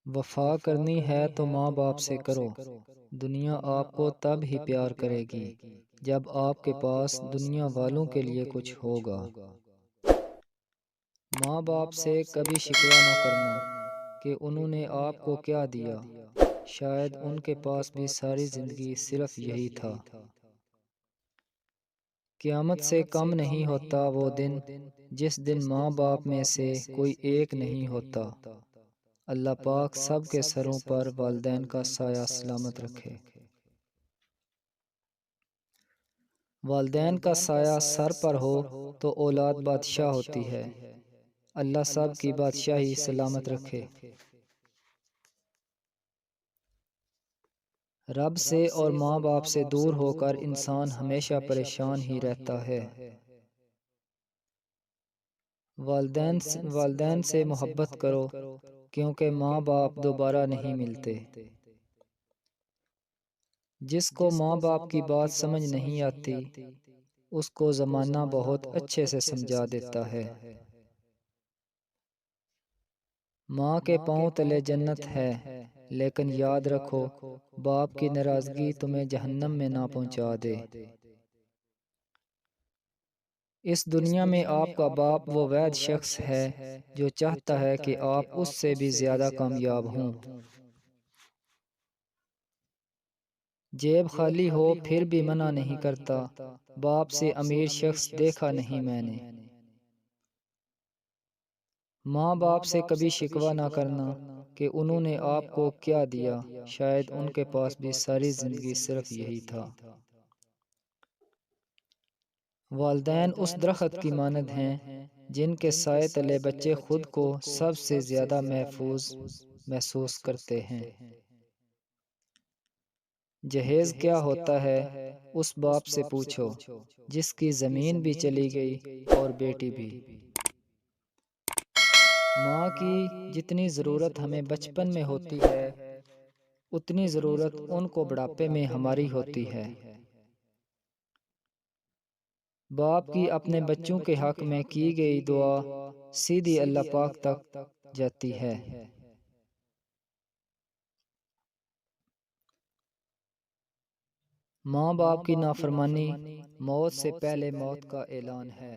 وفا کرنی ہے تو ماں باپ سے کرو۔ دنیا آپ کو تب ہی پیار کرے گی جب آپ کے پاس دنیا والوں کے لیے کچھ ہوگا۔ ماں باپ سے کبھی شکوہ نہ کرنا کہ انہوں نے آپ کو کیا دیا، شاید ان کے پاس بھی ساری زندگی صرف یہی تھا۔ قیامت سے کم نہیں ہوتا وہ دن جس دن ماں باپ میں سے کوئی ایک نہیں ہوتا۔ اللہ پاک سب کے سروں پر والدین کا سایہ سلامت رکھے۔ والدین کا سایہ سر پر ہو تو اولاد بادشاہ ہوتی ہے۔ اللہ سب کی بادشاہی سلامت رکھے۔ رب سے اور ماں باپ سے دور ہو کر انسان ہمیشہ پریشان ہی رہتا ہے۔ والدین سے محبت کرو کیونکہ ماں باپ دوبارہ نہیں ملتے۔ جس کو ماں باپ کی بات سمجھ نہیں آتی اس کو زمانہ بہت اچھے سے سمجھا دیتا ہے۔ ماں کے پاؤں تلے جنت ہے، لیکن یاد رکھو باپ کی ناراضگی تمہیں جہنم میں نہ پہنچا دے۔ اس دنیا میں آپ کا باپ وہ واحد شخص ہے جو چاہتا ہے کہ آپ اس سے بھی زیادہ کامیاب ہوں۔ جیب خالی ہو پھر بھی منع نہیں کرتا، باپ سے امیر شخص دیکھا نہیں میں نے۔ ماں باپ سے کبھی شکوہ نہ کرنا کہ انہوں نے آپ کو کیا دیا، شاید ان کے پاس بھی ساری زندگی صرف یہی تھا۔ والدین اس درخت کی مانند ہیں جن کے سائے تلے بچے خود کو سب سے زیادہ محفوظ محسوس کرتے ہیں۔ جہیز کیا ہوتا ہے اس باپ سے پوچھو جس کی زمین بھی چلی گئی اور بیٹی بھی۔ ماں کی جتنی ضرورت ہمیں بچپن میں ہوتی ہے اتنی ضرورت ان کو بڑھاپے میں ہماری ہوتی ہے۔ باپ کی اپنے بچوں کے حق میں کی گئی دعا سیدھی اللہ پاک تک جاتی ہے۔ ماں باپ کی نافرمانی موت سے پہلے موت کا اعلان ہے۔